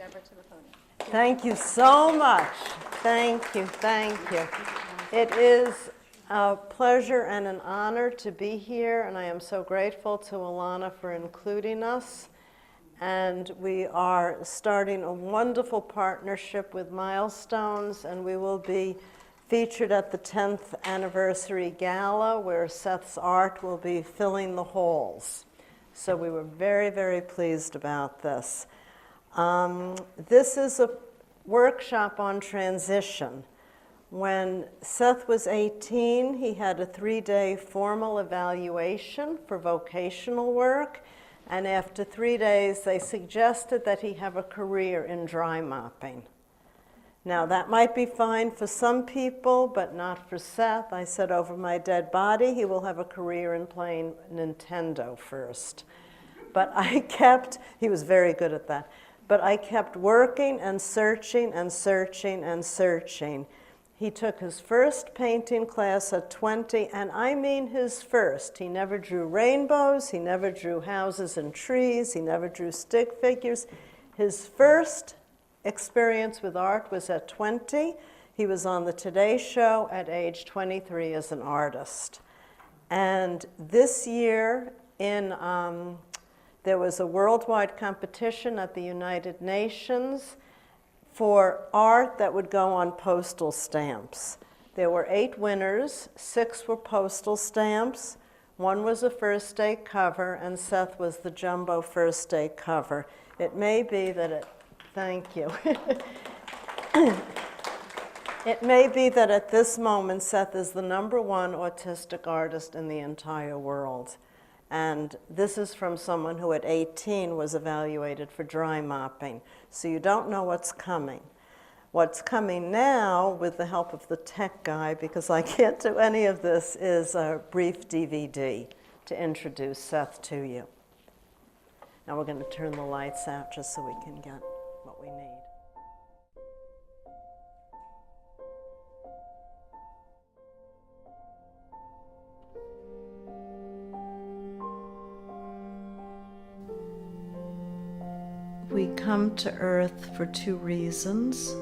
Debra to the podium. Thank you so much. Thank you, thank you. It is a pleasure and an honor to be here, and I am so grateful to Alana for including us. And we are starting a wonderful partnership with Milestones, and we will be featured at the 10th anniversary gala where Seth's art will be filling the halls. So we were very, very pleased about this. This is a workshop on transition. When Seth was 18, he had a 3-day formal evaluation for vocational work, and after 3 days, they suggested that he have a career in dry mopping. Now, that might be fine for some people, but not for Seth. I said, over my dead body, he will have a career in playing Nintendo first. But he was very good at that. But I kept working and searching and searching and searching. He took his first painting class at 20, and I mean his first. He never drew rainbows, he never drew houses and trees, he never drew stick figures. His first experience with art was at 20. He was on the Today Show at age 23 as an artist. And this year, there was a worldwide competition at the United Nations for art that would go on postal stamps. There were 8 winners, 6 were postal stamps, 1 was a first day cover, and Seth was the jumbo first day cover. It may be that thank you. It may be that at this moment, Seth is the #1 autistic artist in the entire world. And this is from someone who at 18 was evaluated for dry mopping. So you don't know what's coming. What's coming now, with the help of the tech guy, because I can't do any of this, is a brief DVD to introduce Seth to you. Now we're going to turn the lights out just so we can get what we need. We come to Earth for 2 reasons: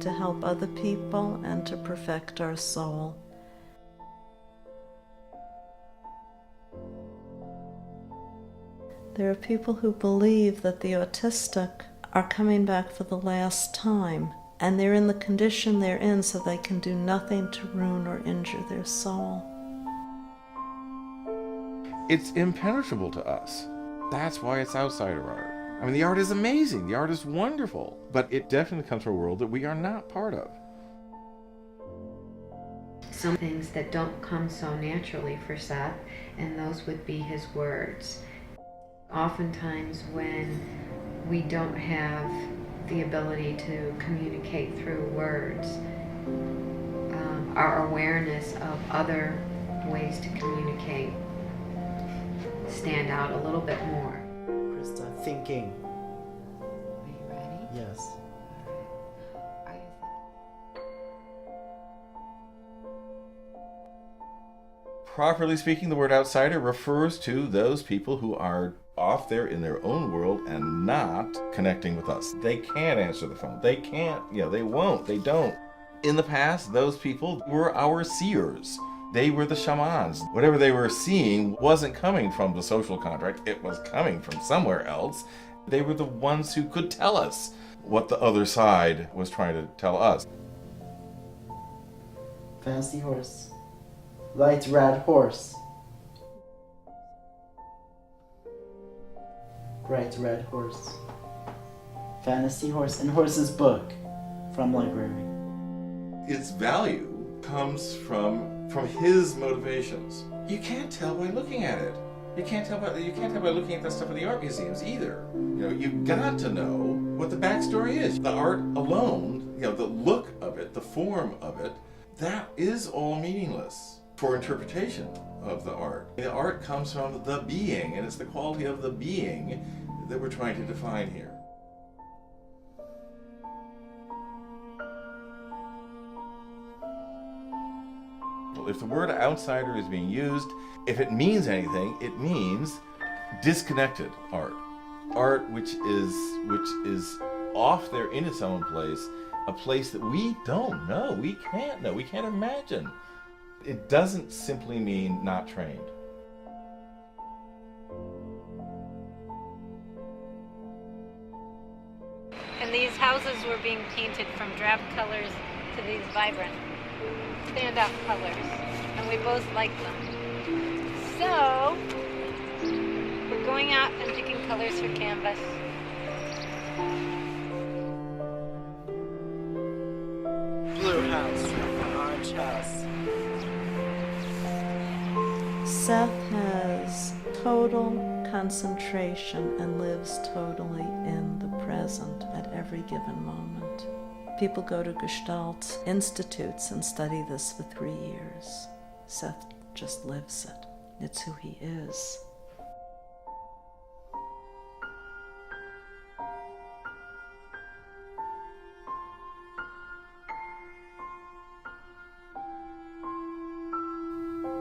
to help other people and to perfect our soul. There are people who believe that the autistic are coming back for the last time, and they're in the condition they're in so they can do nothing to ruin or injure their soul. It's impenetrable to us. That's why it's outsider art. I mean, the art is amazing, the art is wonderful, but it definitely comes from a world that we are not part of. Some things that don't come so naturally for Seth, and those would be his words. Oftentimes when we don't have the ability to communicate through words, our awareness of other ways to communicate stand out a little bit more. Thinking. Are you ready? Yes. Are you Properly speaking, the word outsider refers to those people who are off there in their own world and not connecting with us. They can't answer the phone. They can't, they won't, they don't. In the past, those people were our seers. They were the shamans. Whatever they were seeing wasn't coming from the social contract, it was coming from somewhere else. They were the ones who could tell us what the other side was trying to tell us. Fancy horse. Light red horse. Bright red horse. Fantasy horse and horse's book from library. Its value comes from his motivations. You can't tell by looking at it. You can't tell by looking at that stuff in the art museums either. You've got to know what the backstory is. The art alone, the look of it, the form of it, that is all meaningless for interpretation of the art. The art comes from the being, and it's the quality of the being that we're trying to define here. If the word outsider is being used, if it means anything, it means disconnected art. art which is off there in its own place, a place that we don't know, we can't imagine. It doesn't simply mean not trained. And these houses were being painted from drab colors to these vibrant, standout colors, and we both like them. So, we're going out and picking colors for canvas. Blue house, orange house. Seth has total concentration and lives totally in the present at every given moment. People go to Gestalt institutes and study this for 3 years. Seth just lives it. It's who he is.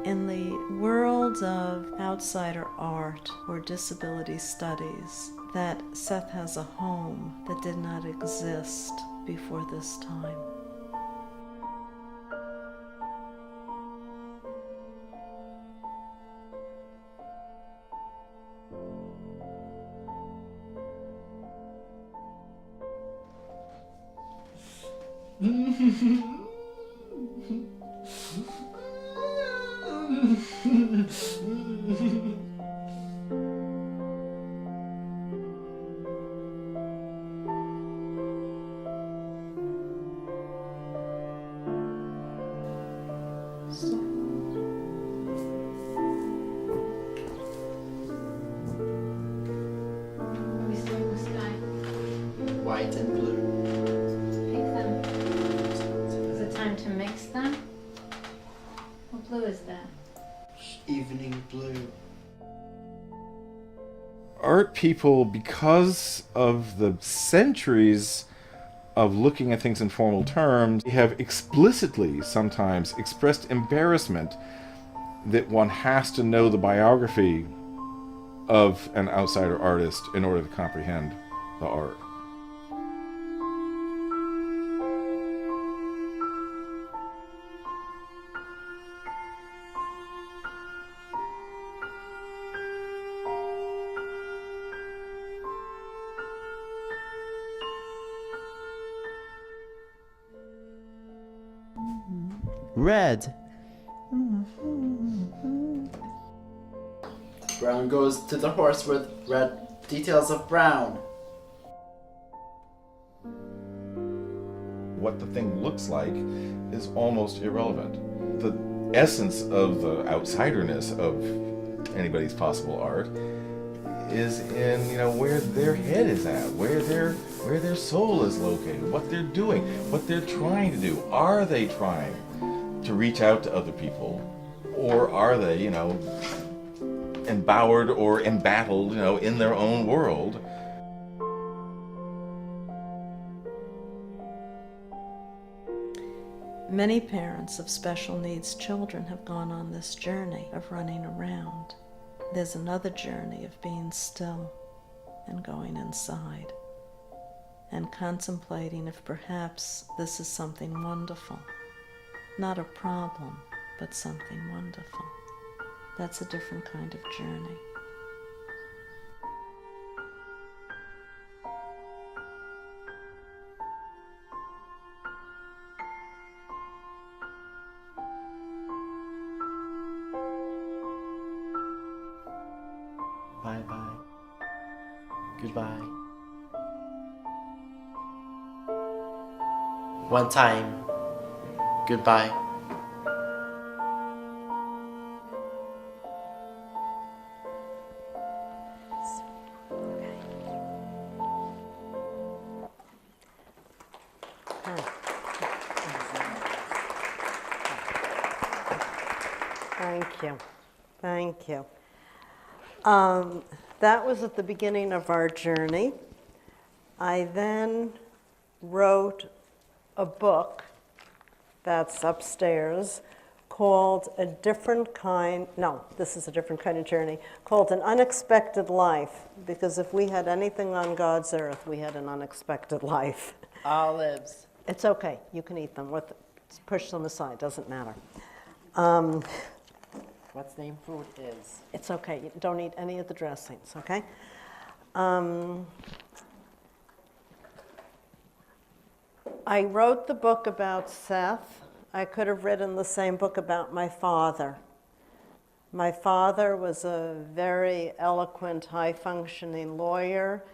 In the world of outsider art or disability studies, that Seth has a home that did not exist before this time. We still in the sky. White and blue. Pick them. Is it time to mix them? What blue is that? Evening blue. Art people, because of the centuries of looking at things in formal terms, have explicitly sometimes expressed embarrassment that one has to know the biography of an outsider artist in order to comprehend the art. Red. Brown goes to the horse with red details of brown. What the thing looks like is almost irrelevant. The essence of the outsiderness of anybody's possible art is in, where their head is at, where their soul is located, what they're doing, what they're trying to do. Are they trying to reach out to other people, or are they, embowered or embattled, in their own world? Many parents of special needs children have gone on this journey of running around. There's another journey of being still and going inside and contemplating if perhaps this is something wonderful. Not a problem, but something wonderful. That's a different kind of journey. Bye-bye. Goodbye. One time. Goodbye. Thank you. Thank you. That was at the beginning of our journey. I then wrote a book that's upstairs called a different kind, no, this is a different kind of journey, called An Unexpected Life, because if we had anything on God's earth, we had an unexpected life. Olives. It's okay, you can eat them, push them aside, doesn't matter. What's name food is? It's okay, you don't eat any of the dressings, okay? I wrote the book about Seth. I could have written the same book about my father. My father was a very eloquent, high-functioning lawyer.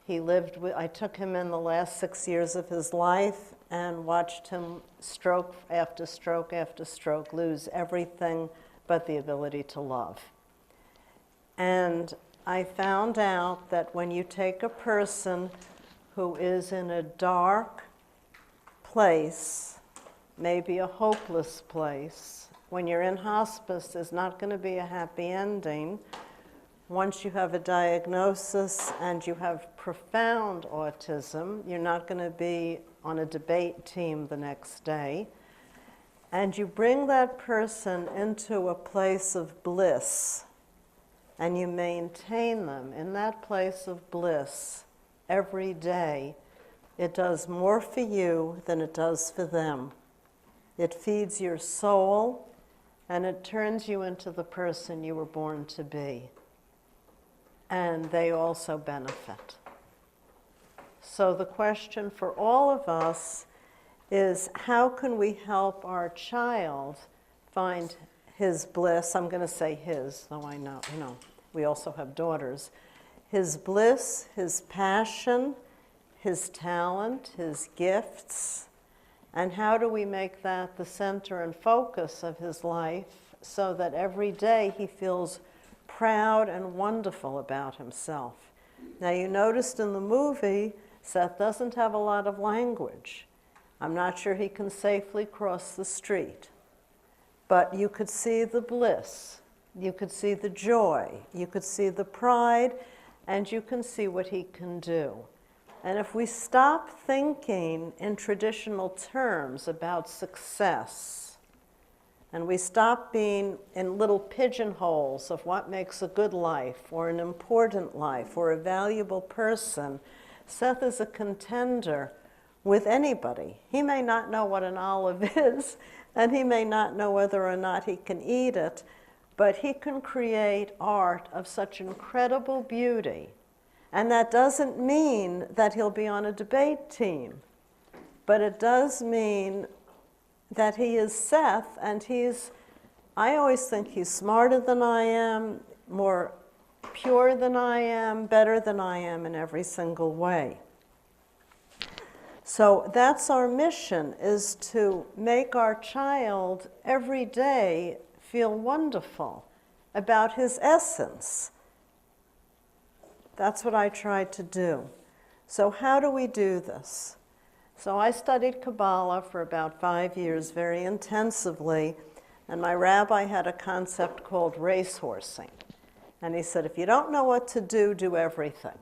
I took him in the last 6 years of his life and watched him stroke after stroke after stroke lose everything but the ability to love. And I found out that when you take a person who is in a dark place, maybe a hopeless place, when you're in hospice, there's not going to be a happy ending. Once you have a diagnosis and you have profound autism, you're not going to be on a debate team the next day. And you bring that person into a place of bliss, and you maintain them in that place of bliss every day. It does more for you than it does for them. It feeds your soul, and it turns you into the person you were born to be. And they also benefit. So the question for all of us is, how can we help our child find his bliss? I'm going to say his, though I know, we also have daughters. His bliss, his passion, his talent, his gifts, and how do we make that the center and focus of his life so that every day he feels proud and wonderful about himself. Now, you noticed in the movie, Seth doesn't have a lot of language. I'm not sure he can safely cross the street. But you could see the bliss, you could see the joy, you could see the pride, and you can see what he can do. And if we stop thinking in traditional terms about success, and we stop being in little pigeonholes of what makes a good life, or an important life, or a valuable person, Seth is a contender with anybody. He may not know what an olive is, and he may not know whether or not he can eat it, but he can create art of such incredible beauty. And that doesn't mean that he'll be on a debate team, but it does mean that he is Seth, and I always think he's smarter than I am, more pure than I am, better than I am in every single way. So that's our mission, is to make our child every day feel wonderful about his essence. That's what I try to do. So how do we do this? So I studied Kabbalah for about 5 years very intensively, and my rabbi had a concept called racehorsing. And he said, if you don't know what to do, do everything.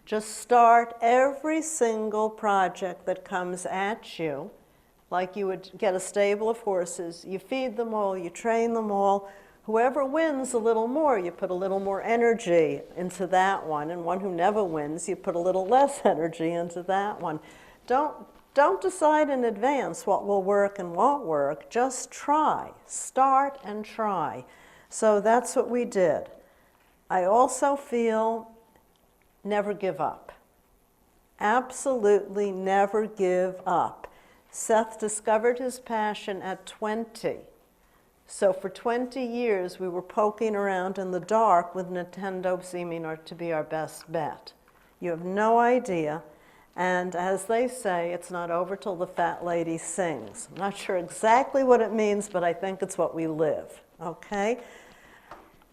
Just start every single project that comes at you, like you would get a stable of horses. You feed them all, you train them all. Whoever wins a little more, you put a little more energy into that one. And one who never wins, you put a little less energy into that one. Don't decide in advance what will work and won't work. Just try. Start and try. So that's what we did. I also feel never give up. Absolutely never give up. Seth discovered his passion at 20. So for 20 years, we were poking around in the dark with Nintendo seeming to be our best bet. You have no idea. And as they say, it's not over till the fat lady sings. I'm not sure exactly what it means, but I think it's what we live, okay?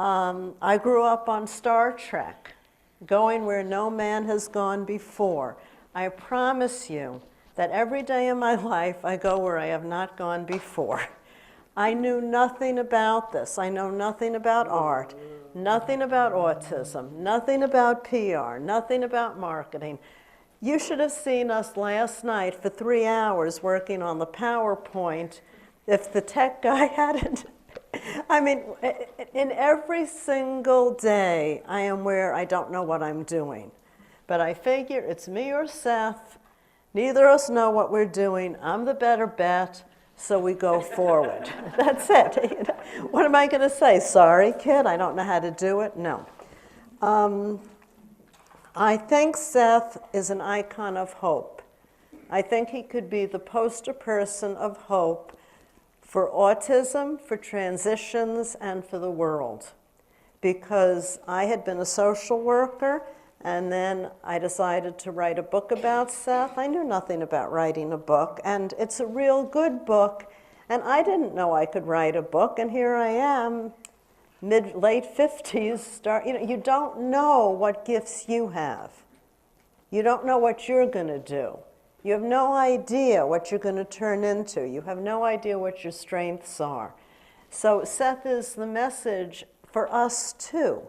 I grew up on Star Trek, going where no man has gone before. I promise you that every day in my life, I go where I have not gone before. I knew nothing about this. I know nothing about art, nothing about autism, nothing about PR, nothing about marketing. You should have seen us last night for 3 hours working on the PowerPoint if the tech guy hadn't, I mean, in every single day, I am where I don't know what I'm doing. But I figure it's me or Seth. Neither of us know what we're doing. I'm the better bet, so we go forward. That's it. What am I going to say? Sorry, kid, I don't know how to do it? No. I think Seth is an icon of hope. I think he could be the poster person of hope for autism, for transitions, and for the world. Because I had been a social worker, and then I decided to write a book about Seth. I knew nothing about writing a book, and it's a real good book, and I didn't know I could write a book, and here I am, late 50s, you don't know what gifts you have. You don't know what you're going to do. You have no idea what you're going to turn into. You have no idea what your strengths are. So Seth is the message for us too,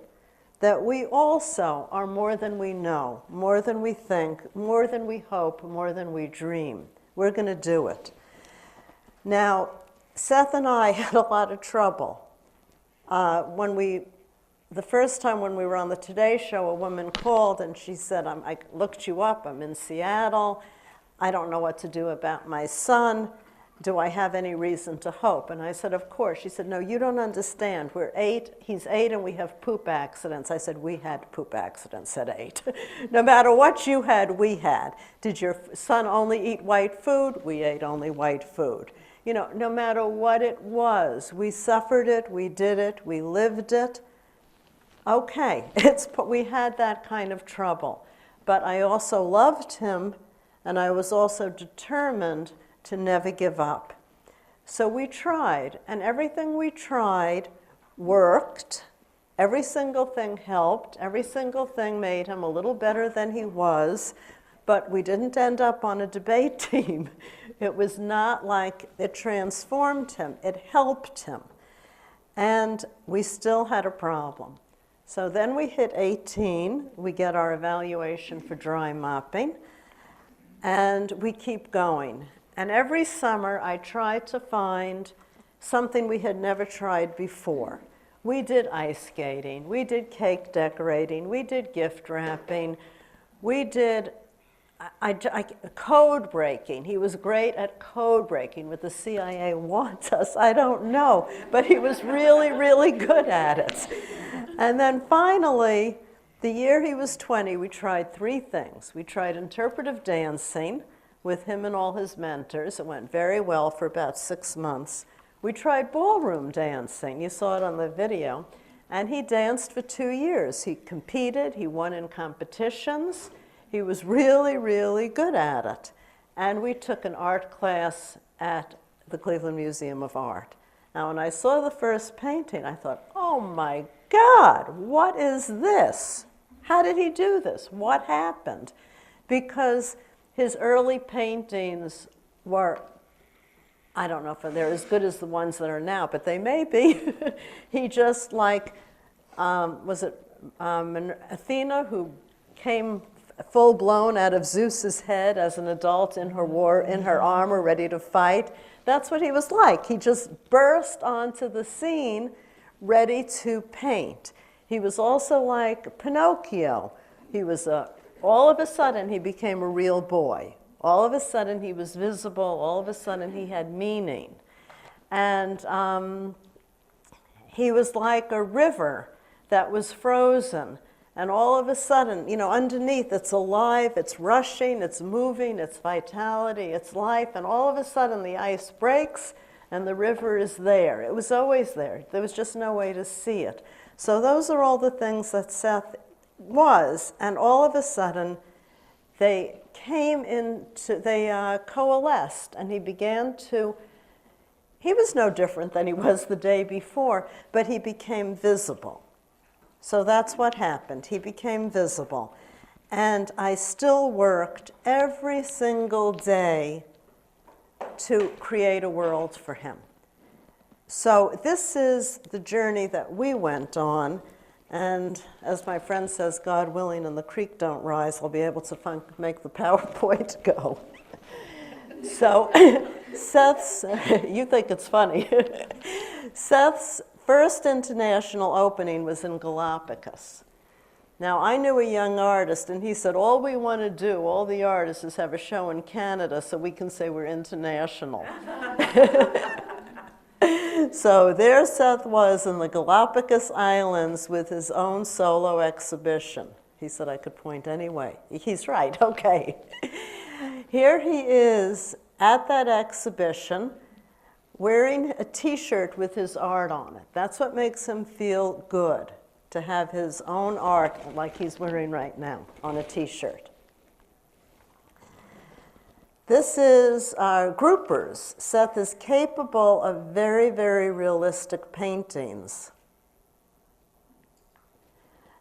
that we also are more than we know, more than we think, more than we hope, more than we dream. We're going to do it. Now, Seth and I had a lot of trouble. The first time when we were on the Today Show, a woman called and she said, I looked you up, I'm in Seattle, I don't know what to do about my son, do I have any reason to hope? And I said, of course. She said, no, you don't understand, he's 8 and we have poop accidents. I said, we had poop accidents at 8. No matter what you had, we had. Did your son only eat white food? We ate only white food. You know, no matter what it was, we suffered it, we did it, we lived it. Okay, we had that kind of trouble. But I also loved him, and I was also determined to never give up. So we tried, and everything we tried worked. Every single thing helped. Every single thing made him a little better than he was. But we didn't end up on a debate team. It was not like it transformed him. It helped him. And we still had a problem. So then we hit 18. We get our evaluation for dry mopping. And we keep going. And every summer, I try to find something we had never tried before. We did ice skating. We did cake decorating. We did gift wrapping. We did code breaking. He was great at code breaking. What the CIA wants us, I don't know. But he was really, really good at it. And then finally, the year he was 20, we tried 3 things. We tried interpretive dancing with him and all his mentors. It went very well for about 6 months. We tried ballroom dancing. You saw it on the video. And he danced for 2 years. He competed. He won in competitions. He was really, really good at it. And we took an art class at the Cleveland Museum of Art. Now, when I saw the first painting, I thought, oh my God, what is this? How did he do this? What happened? Because his early paintings were, I don't know if they're as good as the ones that are now, but they may be. He just like, was it Athena, who came full-blown out of Zeus's head as an adult in her armor, ready to fight? That's what he was like. He just burst onto the scene, ready to paint. He was also like Pinocchio. He was all of a sudden, he became a real boy. All of a sudden, he was visible. All of a sudden, he had meaning. And he was like a river that was frozen. And all of a sudden, you know, underneath, it's alive, it's rushing, it's moving, it's vitality, it's life. And all of a sudden, the ice breaks, and the river is there. It was always there. There was just no way to see it. So those are all the things that Seth was. And all of a sudden, they coalesced, and he began to, he was no different than he was the day before, but he became visible. So that's what happened. He became visible. And I still worked every single day to create a world for him. So this is the journey that we went on. And as my friend says, God willing and the creek don't rise, I'll be able to make the PowerPoint go. So Seth's, you think it's funny. Seth's first international opening was in Galapagos. Now, I knew a young artist, and he said, all we want to do, all the artists, is have a show in Canada so we can say we're international. So there Seth was in the Galapagos Islands with his own solo exhibition. He said I could point anyway. He's right, okay. Here he is at that exhibition wearing a t-shirt with his art on it. That's what makes him feel good, to have his own art like he's wearing right now on a t-shirt. This is groupers. Seth is capable of very, very realistic paintings.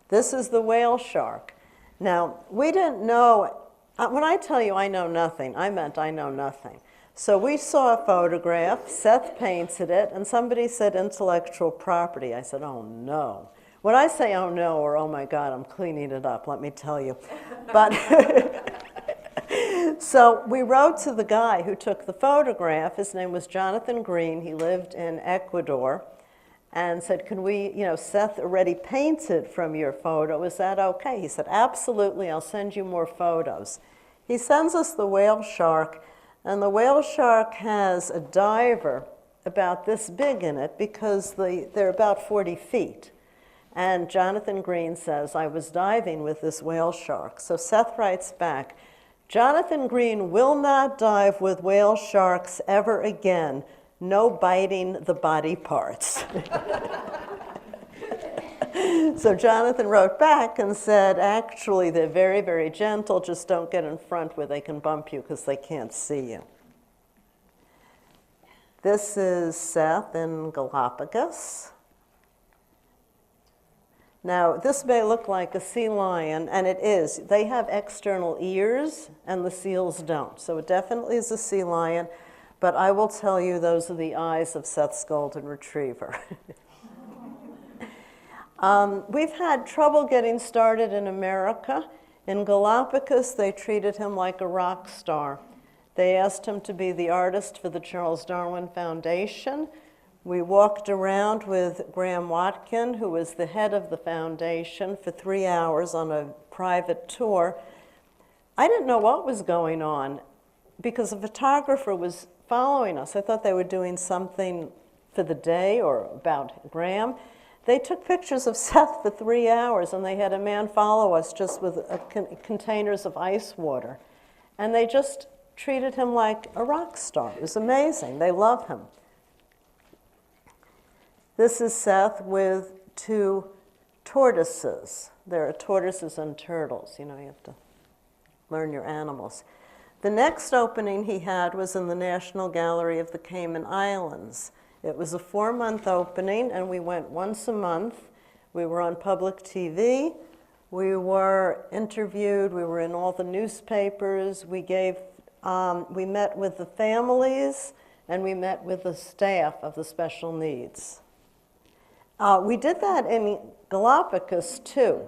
This is the whale shark. Now, we didn't know, when I tell you I know nothing, I meant I know nothing. So we saw a photograph, Seth painted it, and somebody said intellectual property. I said, oh no. When I say oh no or oh my God, I'm cleaning it up, let me tell you. But so we wrote to the guy who took the photograph. His name was Jonathan Green. He lived in Ecuador, and said, can we, Seth already painted from your photo. Is that okay? He said, absolutely, I'll send you more photos. He sends us the whale shark, and the whale shark has a diver about this big in it because they're about 40 feet. And Jonathan Green says, I was diving with this whale shark. So Seth writes back, Jonathan Green will not dive with whale sharks ever again. No biting the body parts. So Jonathan wrote back and said, actually, they're very, very gentle. Just don't get in front where they can bump you because they can't see you. This is Seth in Galapagos. Now, this may look like a sea lion, and it is. They have external ears, and the seals don't. So it definitely is a sea lion, but I will tell you those are the eyes of Seth's golden retriever. We've had trouble getting started in America. In Galapagos, they treated him like a rock star. They asked him to be the artist for the Charles Darwin Foundation. We walked around with Graham Watkin, who was the head of the foundation, for 3 hours on a private tour. I didn't know what was going on because a photographer was following us. I thought they were doing something for the day or about Graham. They took pictures of Seth for 3 hours, and they had a man follow us just with containers of ice water. And they just treated him like a rock star. It was amazing. They love him. This is Seth with 2 tortoises. There are tortoises and turtles. You have to learn your animals. The next opening he had was in the National Gallery of the Cayman Islands. It was a 4-month opening, and we went once a month. We were on public TV. We were interviewed. We were in all the newspapers. We met with the families, and we met with the staff of the special needs. We did that in Galapagos, too.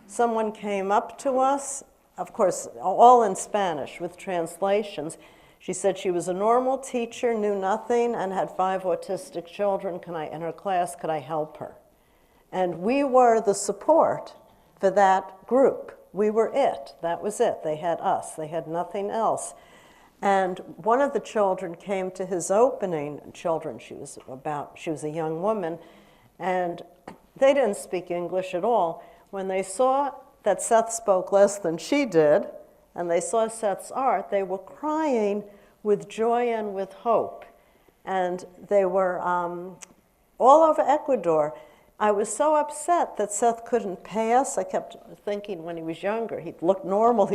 Someone came up to us, of course, all in Spanish with translations. She said she was a normal teacher, knew nothing, and had 5 autistic children. In her class, could I help her? And we were the support for that group. We were it. That was it. They had us. They had nothing else. And one of the children came to his opening. Children, she was a young woman, and they didn't speak English at all. When they saw that Seth spoke less than she did, and they saw Seth's art, they were crying with joy and with hope. And they were all over Ecuador. I was so upset that Seth couldn't pay us. I kept thinking when he was younger, he'd look normal,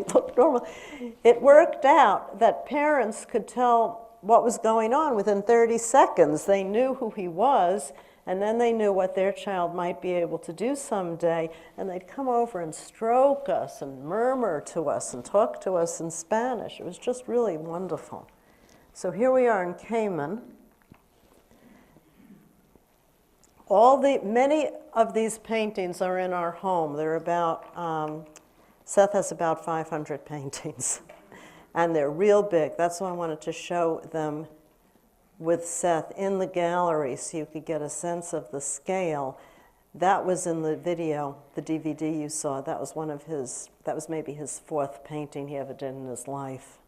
It worked out that parents could tell what was going on within 30 seconds. They knew who he was, and then they knew what their child might be able to do someday, and they'd come over and stroke us and murmur to us and talk to us in Spanish. It was just really wonderful. So here we are in Cayman. Many of these paintings are in our home. They're about, Seth has about 500 paintings, and they're real big. That's why I wanted to show them with Seth in the gallery so you could get a sense of the scale. That was in the video, the DVD you saw. That was that was maybe his fourth painting he ever did in his life.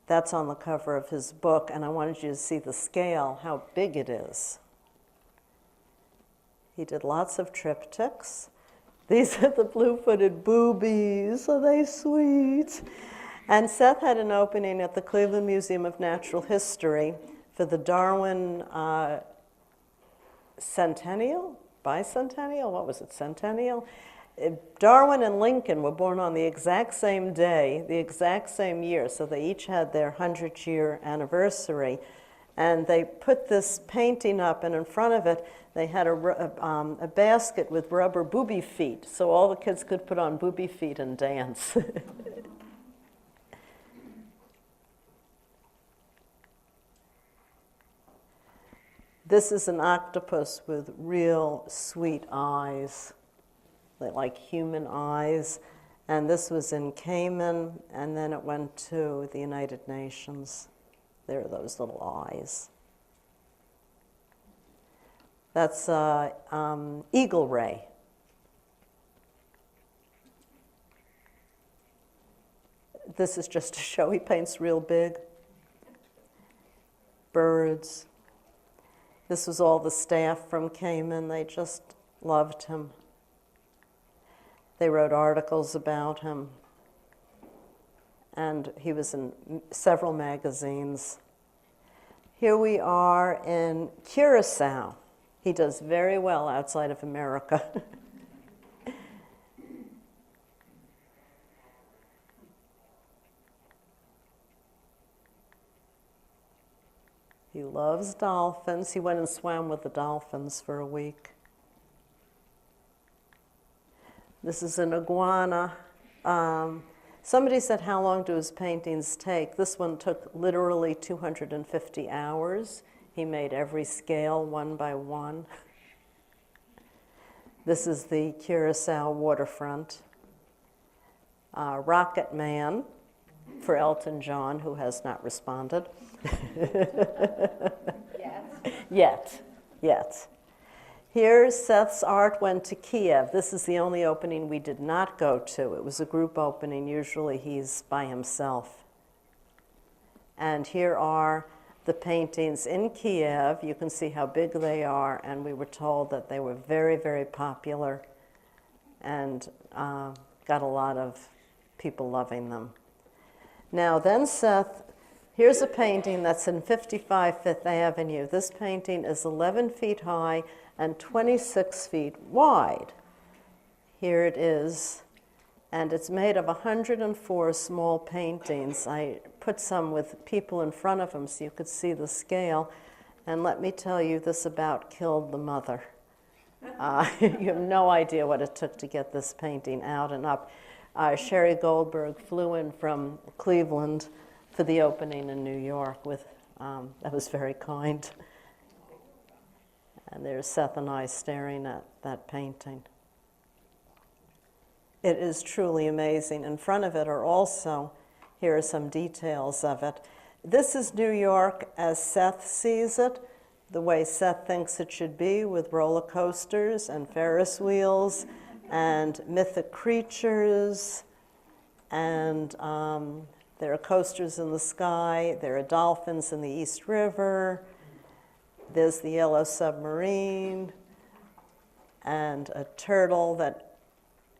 That's on the cover of his book, and I wanted you to see the scale, how big it is. He did lots of triptychs. These are the blue-footed boobies. Are they sweet? And Seth had an opening at the Cleveland Museum of Natural History for the Darwin centennial? Bicentennial? What was it? Centennial? Darwin and Lincoln were born on the exact same day, the exact same year, so they each had their 100-year anniversary. And they put this painting up, and in front of it, they had a basket with rubber booby feet, so all the kids could put on booby feet and dance. This is an octopus with real sweet eyes, like human eyes. And this was in Cayman, and then it went to the United Nations. There are those little eyes. That's eagle ray. This is just to show he paints real big. Birds. This was all the staff from Cayman. They just loved him. They wrote articles about him. And he was in several magazines. Here we are in Curacao. He does very well outside of America. He loves dolphins. He went and swam with the dolphins for a week. This is an iguana. Somebody said, how long do his paintings take? This one took literally 250 hours. He made every scale one by one. This is the Curacao waterfront. Rocket Man for Elton John, who has not responded. Yet. Here, Seth's art went to Kiev. This is the only opening we did not go to. It was a group opening. Usually he's by himself. And here are the paintings in Kiev. You can see how big they are, and we were told that they were very, very popular and got a lot of people loving them. Now then Seth, here's a painting that's in 55 Fifth Avenue. This painting is 11 feet high and 26 feet wide. Here it is, and it's made of 104 small paintings. I put some with people in front of them so you could see the scale, and let me tell you, this about killed the mother. You have no idea what it took to get this painting out and up. Sherry Goldberg flew in from Cleveland for the opening in New York. That was very kind. And there's Seth and I staring at that painting. It is truly amazing. In front of it are also, here are some details of it. This is New York as Seth sees it, the way Seth thinks it should be, with roller coasters and Ferris wheels and mythic creatures, and there are coasters in the sky, there are dolphins in the East River, there's the yellow submarine, and a turtle that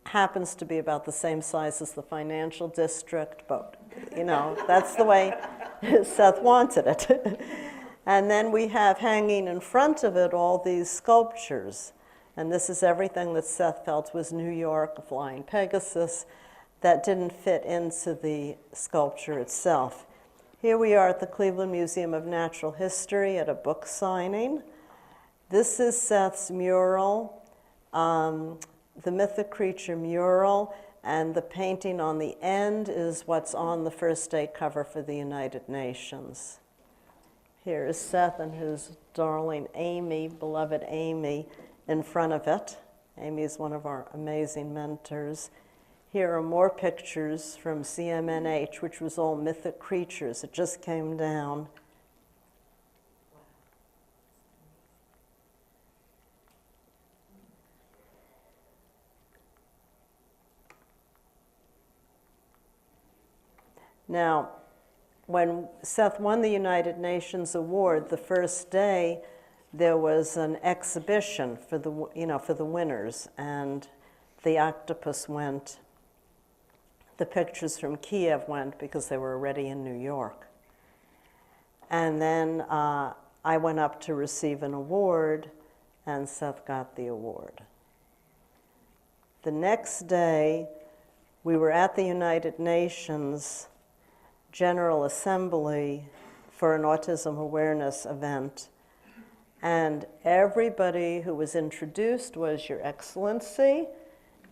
happens to be about the same size as the financial district, but you know, that's the way Seth wanted it. And then we have hanging in front of it all these sculptures. And this is everything that Seth felt was New York, a flying Pegasus, that didn't fit into the sculpture itself. Here we are at the Cleveland Museum of Natural History at a book signing. This is Seth's mural, the mythic creature mural, and the painting on the end is what's on the first day cover for the United Nations. Here is Seth and his darling Amy, beloved Amy, in front of it. Amy is one of our amazing mentors. Here are more pictures from CMNH, which was all mythic creatures. It just came down. Now, when Seth won the United Nations Award, the first day there was an exhibition for the winners, and the octopus went. The pictures from Kiev went because they were already in New York. And then I went up to receive an award, and Seth got the award. The next day, we were at the United Nations General Assembly for an autism awareness event, and everybody who was introduced was Your Excellency,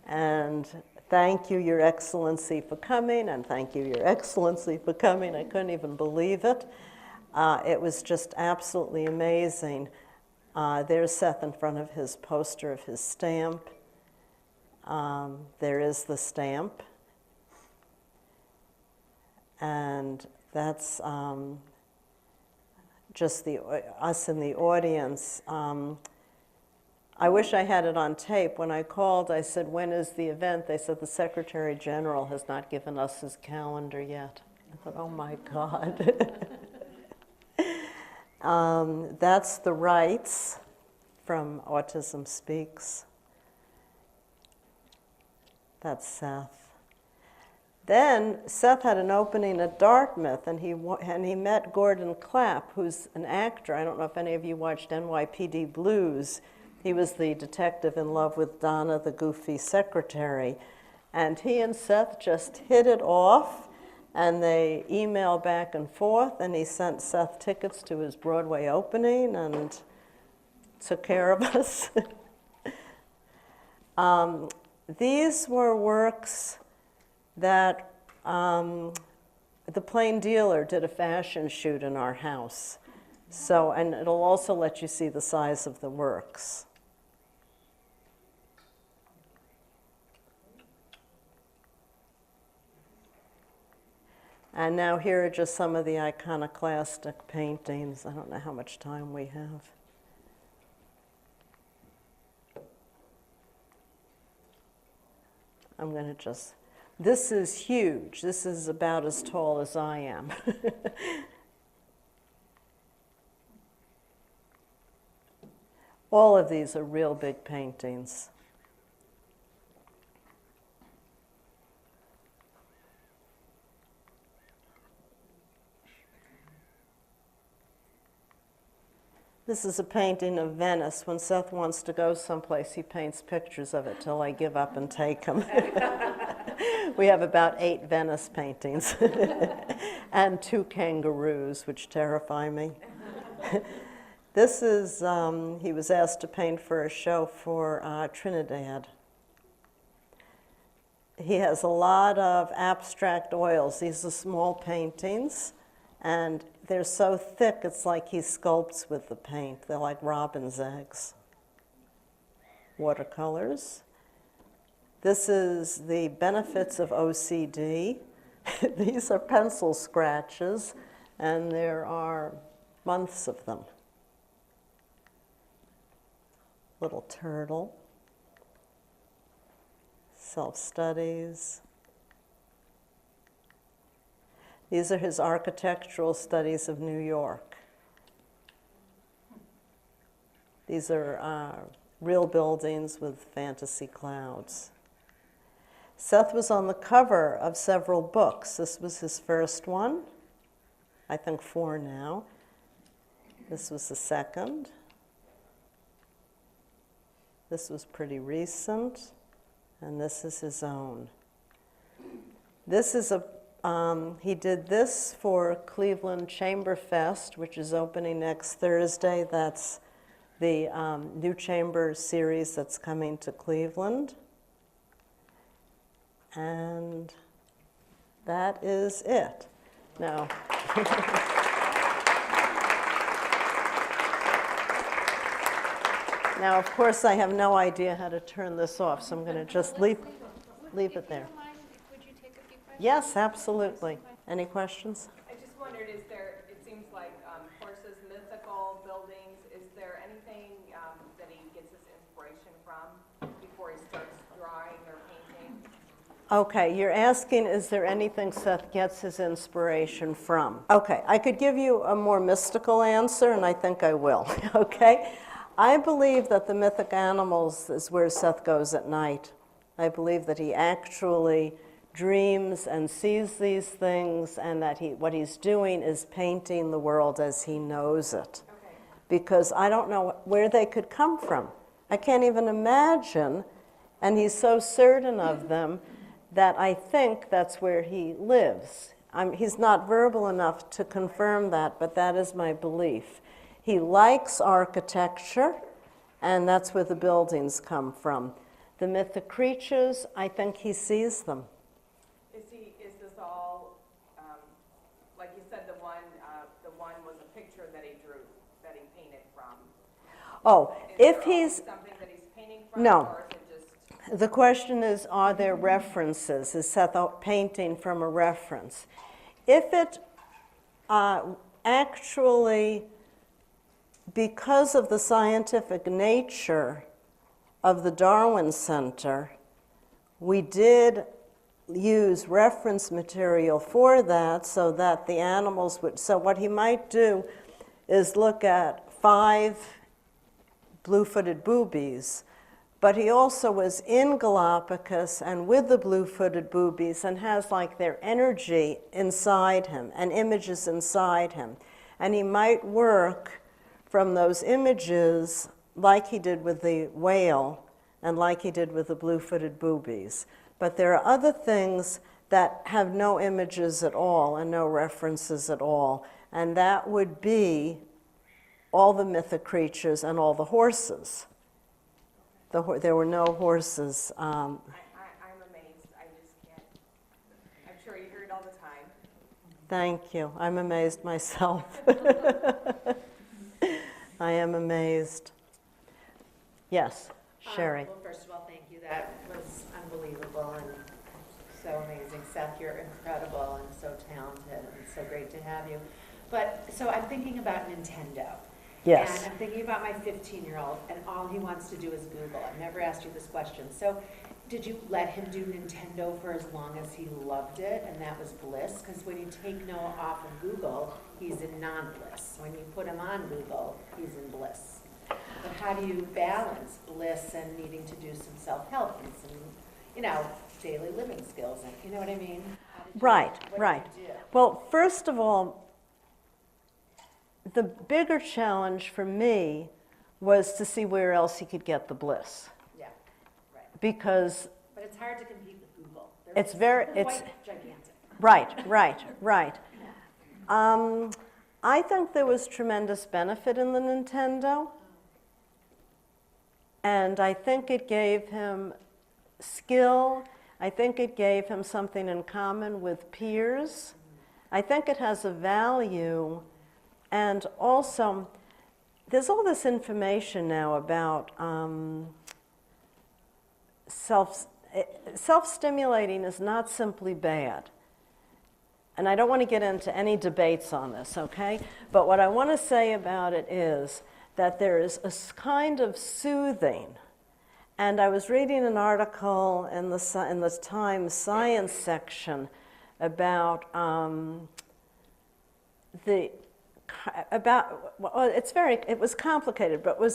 and thank you, Your Excellency, for coming, and thank you, Your Excellency, for coming. I couldn't even believe it. It was just absolutely amazing. There's Seth in front of his poster of his stamp. There is the stamp. And that's just us in the audience. I wish I had it on tape. When I called, I said, when is the event? They said, the Secretary General has not given us his calendar yet. I thought, oh my God. That's the rights from Autism Speaks. That's Seth. Then Seth had an opening at Dartmouth, and he met Gordon Clapp, who's an actor. I don't know if any of you watched NYPD Blues. He was the detective in love with Donna, the goofy secretary. And he and Seth just hit it off, and they emailed back and forth, and he sent Seth tickets to his Broadway opening and took care of us. These were works that the Plain Dealer did a fashion shoot in our house. So, and it'll also let you see the size of the works. And now here are just some of the iconoclastic paintings. I don't know how much time we have. I'm going to just, this is huge. This is about as tall as I am. All of these are real big paintings. This is a painting of Venice. When Seth wants to go someplace, he paints pictures of it till I give up and take him. We have about 8 Venice paintings and 2 kangaroos, which terrify me. This is, he was asked to paint for a show for Trinidad. He has a lot of abstract oils. These are small paintings, and they're so thick, it's like he sculpts with the paint. They're like robin's eggs. Watercolors. This is the benefits of OCD. These are pencil scratches, and there are months of them. Little turtle. Self-studies. These are his architectural studies of New York. These are real buildings with fantasy clouds. Seth was on the cover of several books. This was his first one. I think 4 now. This was the second. This was pretty recent. And this is his own. This is he did this for Cleveland Chamber Fest, which is opening next Thursday. That's the new chamber series that's coming to Cleveland. And that is it. Now, now, of course, I have no idea how to turn this off, so I'm going to just leave it there. Would you take a few questions? Yes, absolutely. Any questions? I just wondered, it seems like horses, mythical buildings, is there anything that he gets his inspiration from before he starts drawing or painting? Okay, you're asking, is there anything Seth gets his inspiration from? Okay, I could give you a more mystical answer, and I think I will, okay? I believe that the mythic animals is where Seth goes at night. I believe that he actually dreams and sees these things, and that what he's doing is painting the world as he knows it. Okay. Because I don't know where they could come from. I can't even imagine, and he's so certain of them that I think that's where he lives. He's not verbal enough to confirm that, but that is my belief. He likes architecture, and that's where the buildings come from. The mythic creatures, I think he sees them. Is this all, like you said, the one was a picture that he drew, that he painted from? Oh, Is if there he's, something that he's painting from? No. Or is it just, the question is, are there references? Is Seth painting from a reference? If it actually, because of the scientific nature of the Darwin Center, we did use reference material for that so that the animals would, so what he might do is look at 5 blue-footed boobies, but he also was in Galapagos and with the blue-footed boobies and has like their energy inside him and images inside him. And he might work from those images like he did with the whale and like he did with the blue-footed boobies. But there are other things that have no images at all and no references at all, and that would be all the mythic creatures and all the horses. There were no horses. I'm amazed, I just can't, I'm sure you hear it all the time. Thank you. I'm amazed myself. I am amazed. Yes, Sherry. Well, first of all, thank you. That was unbelievable and so amazing. Seth, you're incredible and so talented, and it's so great to have you. But, so I'm thinking about Nintendo. Yes. And I'm thinking about my 15-year-old, and all he wants to do is Google. I've never asked you this question. So did you let him do Nintendo for as long as he loved it, and that was bliss? Because when you take Noah off of Google, he's in non-bliss. When you put him on Google, he's in bliss. But how do you balance bliss and needing to do some self-help and some, daily living skills? And, you know what I mean? Right, What right. did you do? Well, first of all, the bigger challenge for me was to see where else he could get the bliss. Yeah, right. Because But it's hard to compete with Google. it's Quite gigantic. right. I think there was tremendous benefit in the Nintendo, and I think it gave him skill. I think it gave him something in common with peers. I think it has a value, and also there's all this information now about self-stimulating is not simply bad. And I don't want to get into any debates on this, okay? But what I want to say about it is that there is a kind of soothing. And I was reading an article in the Times Science section about it was complicated, but it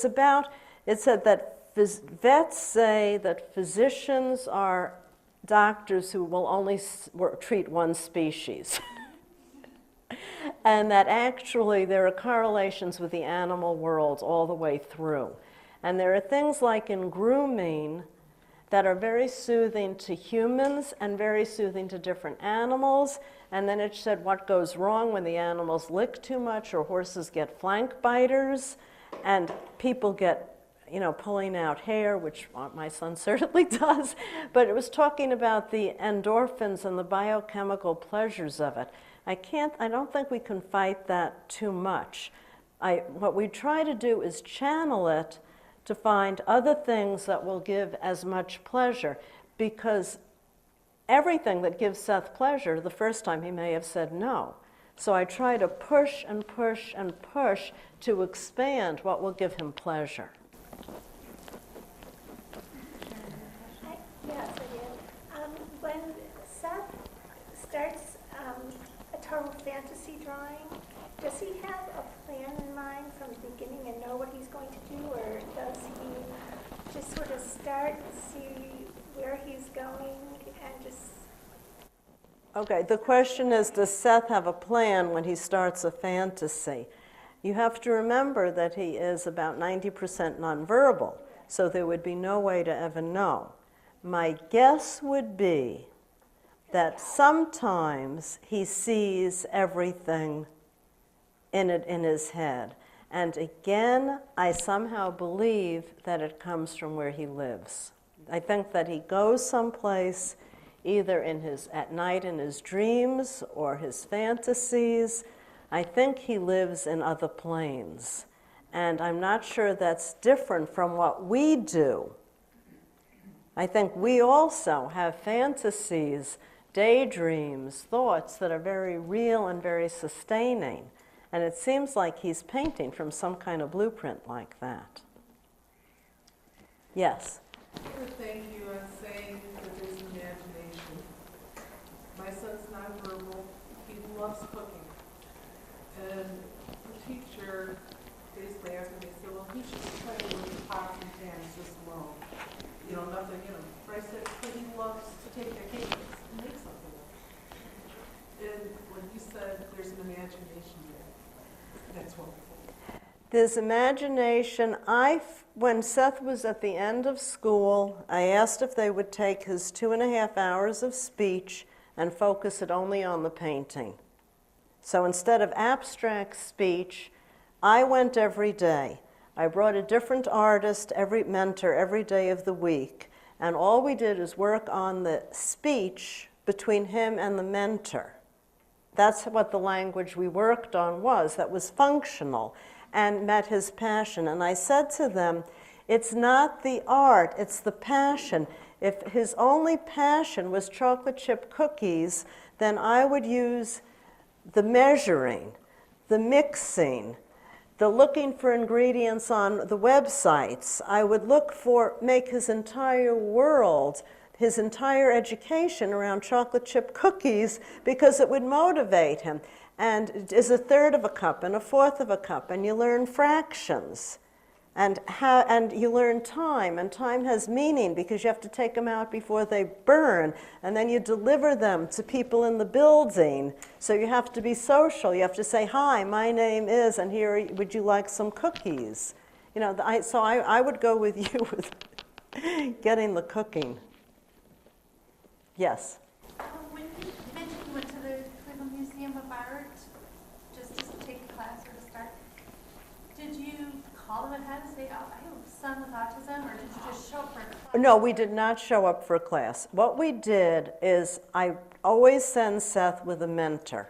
said that vets say that physicians are doctors who will only treat one species. And that actually there are correlations with the animal world all the way through. And there are things like in grooming that are very soothing to humans and very soothing to different animals. And then it said what goes wrong when the animals lick too much, or horses get flank biters, and people get pulling out hair, which my son certainly does. But it was talking about the endorphins and the biochemical pleasures of it. I don't think we can fight that too much. What we try to do is channel it to find other things that will give as much pleasure, because everything that gives Seth pleasure, the first time he may have said no. So I try to push and push and push to expand what will give him pleasure. Yes, I do. When total fantasy drawing, does he have a plan in mind from the beginning and know what he's going to do, or does he just sort of start and see where he's going and just... Okay, the question is, does Seth have a plan when he starts a fantasy? You have to remember that he is about 90% nonverbal, so there would be no way to ever know. My guess would be that sometimes he sees everything in his head. And again, I somehow believe that it comes from where he lives. I think that he goes someplace either at night in his dreams or his fantasies. I think he lives in other planes. And I'm not sure that's different from what we do. I think we also have fantasies, daydreams, thoughts that are very real and very sustaining. And it seems like he's painting from some kind of blueprint like that. Yes? I would thank you on saying that there's an imagination. My son's nonverbal. He loves cooking. And the teacher basically asked me, they said, well, he should try to learn pots and pans just alone. You know, nothing in him. But I said, but he loves to take a cake and make something of it. And when you said there's an imagination there, that's wonderful. There's imagination. When Seth was at the end of school, I asked if they would take his 2.5 hours of speech and focus it only on the painting. So instead of abstract speech, I went every day. I brought a different artist, mentor, every day of the week. And all we did is work on the speech between him and the mentor. That's what the language we worked on was, that was functional and met his passion. And I said to them, it's not the art, it's the passion. If his only passion was chocolate chip cookies, then I would use the measuring, the mixing, the looking for ingredients on the websites. I would make his entire world, his entire education around chocolate chip cookies, because it would motivate him. And it is 1/3 of a cup and 1/4 of a cup, and you learn fractions. And you learn time, and time has meaning because you have to take them out before they burn, and then you deliver them to people in the building. So you have to be social. You have to say, hi, my name is, and here, would you like some cookies? You know, I would go with you with getting the cooking. Yes? When you mentioned you went to the Cleveland Museum of Art, just to take a class or to start, did you call them ahead and say, oh, I have a son with autism, or did you just show up for a class? No, we did not show up for a class. What we did is I always send Seth with a mentor.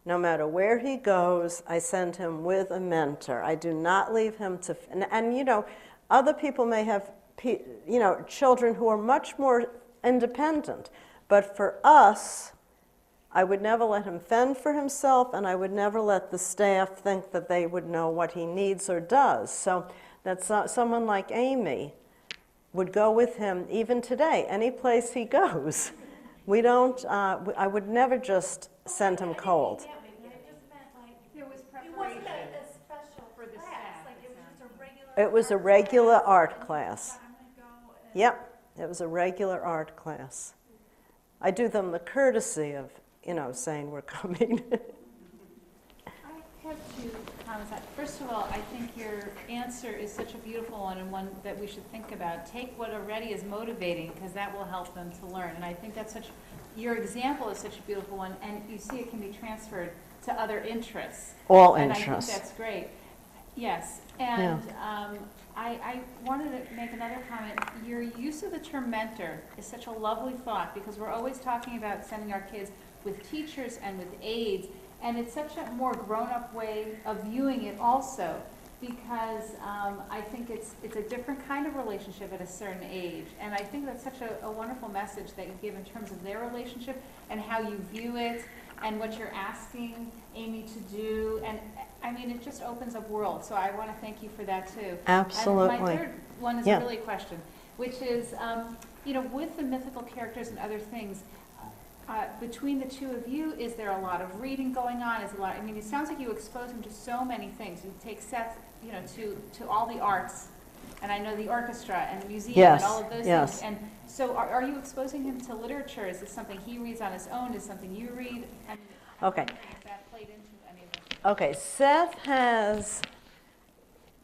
No matter where he goes, I send him with a mentor. I do not leave him to, and you know, other people may have, you know, children who are much more independent. But for us, I would never let him fend for himself, and I would never let the staff think that they would know what he needs or does. So that's someone like Amy would go with him even today, any place he goes. We don't, I would never just send him cold. It was a regular art class. Yep, it was a regular art class. I do them the courtesy of, you know, saying we're coming. I have two comments. First of all, I think your answer is such a beautiful one, and one that we should think about. Take what already is motivating, because that will help them to learn. And I think that's your example is such a beautiful one, and you see it can be transferred to other interests. All and interests. I think that's great. Yes, and I wanted to make another comment. Your use of the term mentor is such a lovely thought, because we're always talking about sending our kids with teachers and with aides, and it's such a more grown-up way of viewing it also, because I think it's a different kind of relationship at a certain age, and I think that's such a wonderful message that you give in terms of their relationship and how you view it and what you're asking Amy to do, and I mean, it just opens up worlds, so I want to thank you for that too. Absolutely. And my third one is really a question, which is, you know, with the mythical characters and other things, between the two of you, is there a lot of reading going on? Is a lot? I mean, it sounds like you expose him to so many things. You take Seth, you know, to all the arts, and I know the orchestra and the museum Yes, and all of those yes. things. And so, are you exposing him to literature? Is this something he reads on his own? Is it something you read? And Okay. has that played into any of it? Okay, Seth has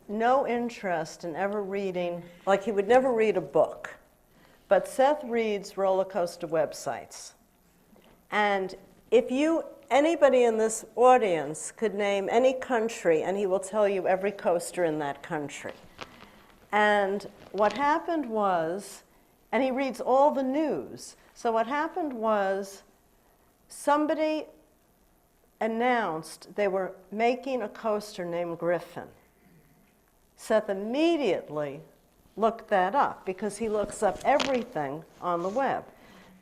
no interest in ever reading, like he would never read a book. But Seth reads roller coaster websites. And if anybody in this audience could name any country, and he will tell you every coaster in that country. And what happened was, and he reads all the news. So what happened was, somebody announced they were making a coaster named Griffin. Seth immediately looked that up because he looks up everything on the web.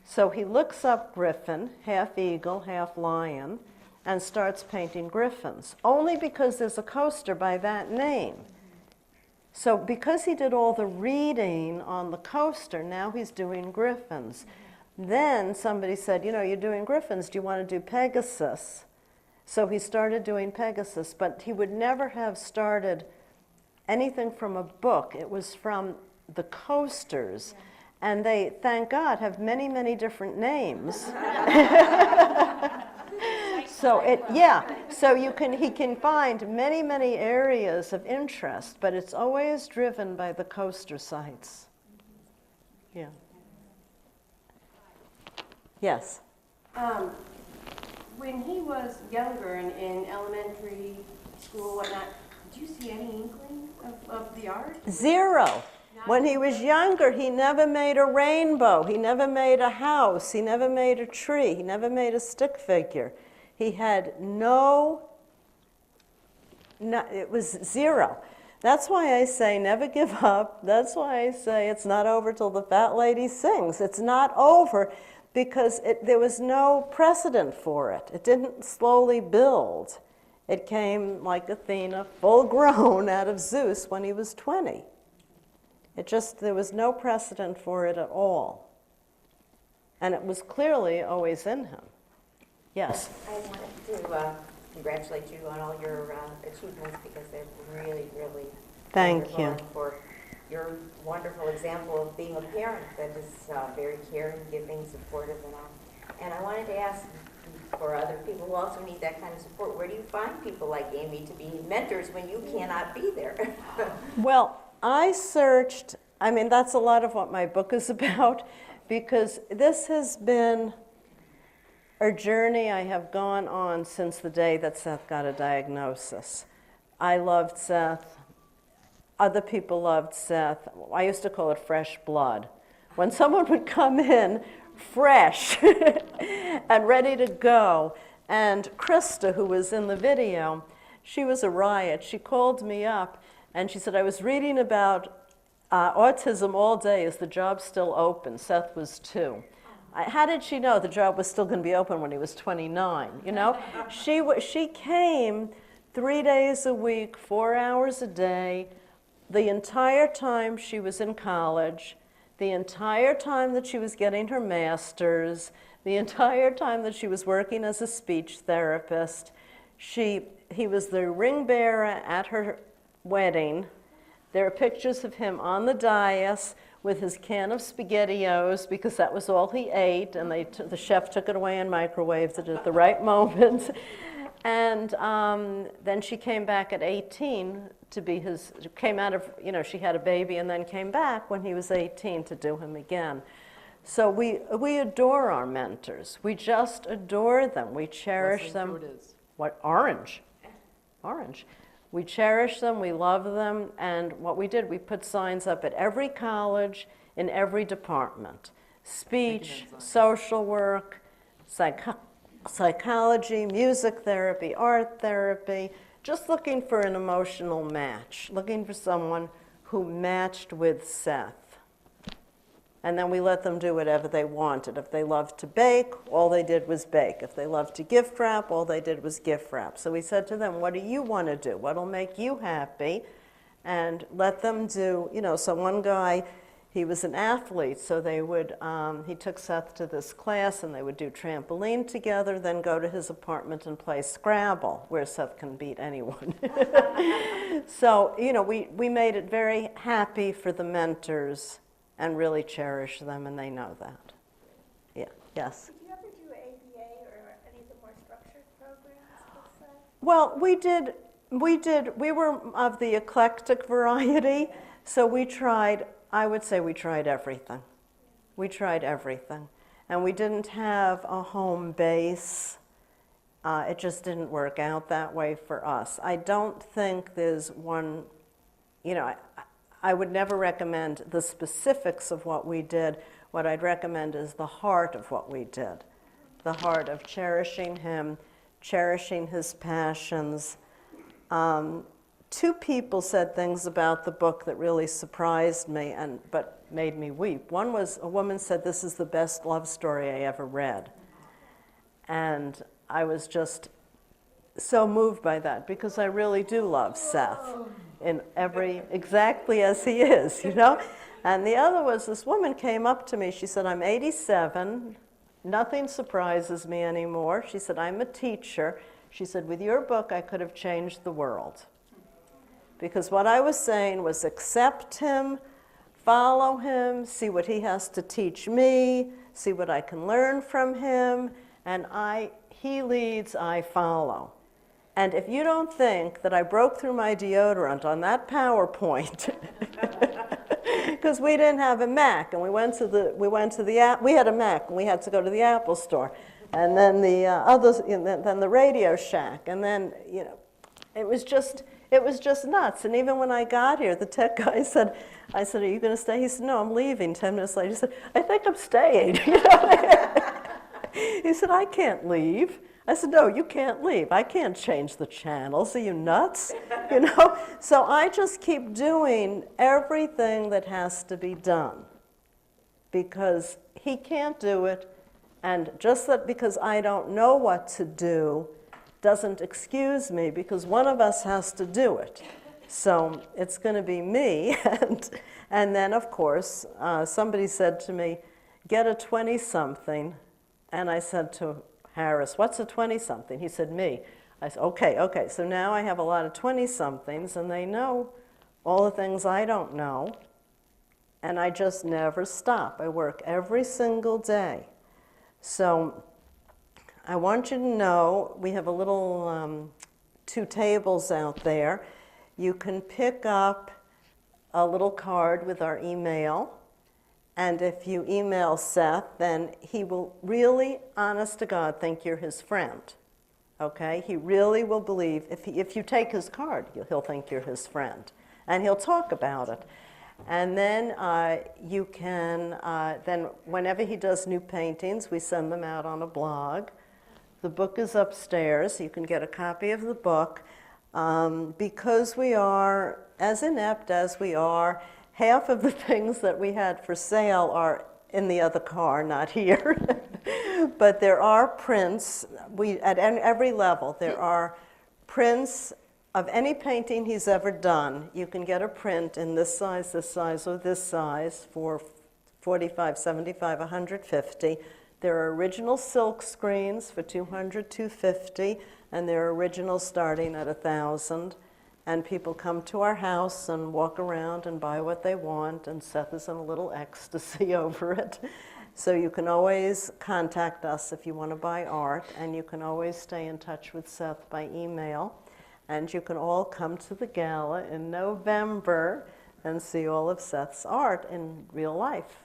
So he looks up Griffin, half eagle, half lion, and starts painting griffins, only because there's a coaster by that name. So because he did all the reading on the coaster, now he's doing griffins. Then somebody said, you know, you're doing griffins, do you want to do Pegasus? So he started doing Pegasus, but he would never have started anything from a book. It was from the coasters. And they, thank God, have many, many different names. So he can find many, many areas of interest, but it's always driven by the coaster sites. Yeah. Yes. When he was younger and in elementary school, whatnot, did you see any inkling of the art? Zero. When he was younger, he never made a rainbow. He never made a house. He never made a tree. He never made a stick figure. He had it was zero. That's why I say never give up. That's why I say it's not over till the fat lady sings. It's not over because there was no precedent for it. It didn't slowly build. It came like Athena, full grown out of Zeus when he was 20. There was no precedent for it at all. And it was clearly always in him. Yes? I wanted to congratulate you on all your achievements because they're really, really Thank wonderful. you. And for your wonderful example of being a parent that is very caring, giving, supportive, and all. And I wanted to ask for other people who also need that kind of support, where do you find people like Amy to be mentors when you cannot be there? Well, I searched, that's a lot of what my book is about, because this has been a journey I have gone on since the day that Seth got a diagnosis. I loved Seth. Other people loved Seth. I used to call it fresh blood. When someone would come in fresh and ready to go, and Krista, who was in the video, she was a riot. She called me up and she said, I was reading about autism all day. Is the job still open? Seth was 2. How did she know the job was still going to be open when he was 29? You know, she came 3 days a week, 4 hours a day, the entire time she was in college, the entire time that she was getting her master's, the entire time that she was working as a speech therapist. He was the ring bearer at her wedding. There are pictures of him on the dais with his can of SpaghettiOs because that was all he ate, and the chef took it away and microwaved it at the right moment. And then she came back at 18 to be came out of, she had a baby and then came back when he was 18 to do him again. So we adore our mentors. We just adore them. We cherish them. Fruit is? What, orange? Orange. We cherish them, we love them, and what we did, we put signs up at every college, in every department. Speech, social work, psychology, music therapy, art therapy, just looking for an emotional match, looking for someone who matched with Seth. And then we let them do whatever they wanted. If they loved to bake, all they did was bake. If they loved to gift wrap, all they did was gift wrap. So we said to them, what do you want to do? What'll make you happy? And let them do, so one guy, he was an athlete, so they would, he took Seth to this class and they would do trampoline together, then go to his apartment and play Scrabble, where Seth can beat anyone. So, you know, we made it very happy for the mentors and really cherish them, and they know that. Yeah, yes? Did you ever do ABA or any of the more structured programs with Seth? Well, we were of the eclectic variety, so we tried, I would say we tried everything. We tried everything. And we didn't have a home base. It just didn't work out that way for us. I don't think there's one, you know, I would never recommend the specifics of what we did. What I'd recommend is the heart of what we did. The heart of cherishing him, cherishing his passions. Two people said things about the book that really surprised me, but made me weep. One was, a woman said, "This is the best love story I ever read." And I was just so moved by that, because I really do love Seth in exactly as he is, you know? And the other was, this woman came up to me, she said, "I'm 87, nothing surprises me anymore." She said, "I'm a teacher." She said, "With your book, I could have changed the world." Because what I was saying was accept him, follow him, see what he has to teach me, see what I can learn from him, and he leads, I follow. And if you don't think that I broke through my deodorant on that PowerPoint, because we didn't have a Mac, and we had a Mac, and we had to go to the Apple store, and then then the Radio Shack, and then, you know, it was just nuts. And even when I got here, the tech guy said, I said, "Are you going to stay?" He said, "No, I'm leaving." 10 minutes later, he said, "I think I'm staying." You know? He said, "I can't leave." I said, "No, you can't leave. I can't change the channels. Are you nuts?" You know? So I just keep doing everything that has to be done, because he can't do it. And just that because I don't know what to do doesn't excuse me, because one of us has to do it. So it's going to be me. And then, of course, somebody said to me, "Get a 20-something." And I said to Harris, "What's a 20-something?" He said, "Me." I said, okay. So now I have a lot of 20-somethings, and they know all the things I don't know. And I just never stop. I work every single day. So I want you to know we have a little 2 tables out there. You can pick up a little card with our email. And if you email Seth, then he will really, honest to God, think you're his friend. Okay? He really will believe, if you take his card, he'll think you're his friend. And he'll talk about it. And then you can, then whenever he does new paintings, we send them out on a blog. The book is upstairs. You can get a copy of the book. Because we are as inept as we are, half of the things that we had for sale are in the other car, not here. But there are prints. At every level, there are prints of any painting he's ever done. You can get a print in this size, or this size for $45, $75, $150. There are original silk screens for $200, $250, and there are originals starting at $1,000. And people come to our house and walk around and buy what they want, and Seth is in a little ecstasy over it. So you can always contact us if you want to buy art, and you can always stay in touch with Seth by email. And you can all come to the gala in November and see all of Seth's art in real life.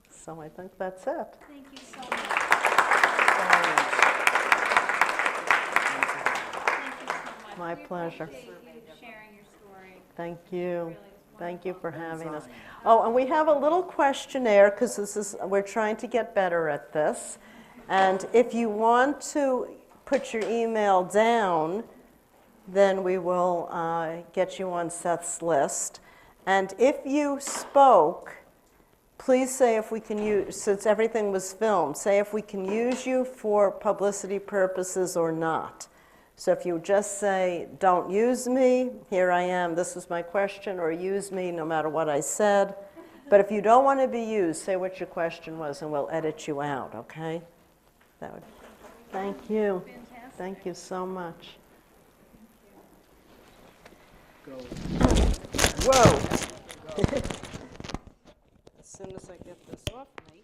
So I think that's it. Thank you so much. My pleasure. Appreciate you sharing your story. Thank you. Really, Thank you for having us. Oh, and we have a little questionnaire, because we're trying to get better at this. And if you want to put your email down, then we will get you on Seth's list. And if you spoke, please say if we can use, since everything was filmed, say if we can use you for publicity purposes or not. So if you just say, "Don't use me, here I am, this is my question," or "use me no matter what I said," But if you don't want to be used, say what your question was, and we'll edit you out, okay? That would. Thank you. Fantastic. Thank you so much. Whoa. As soon as I get this off me.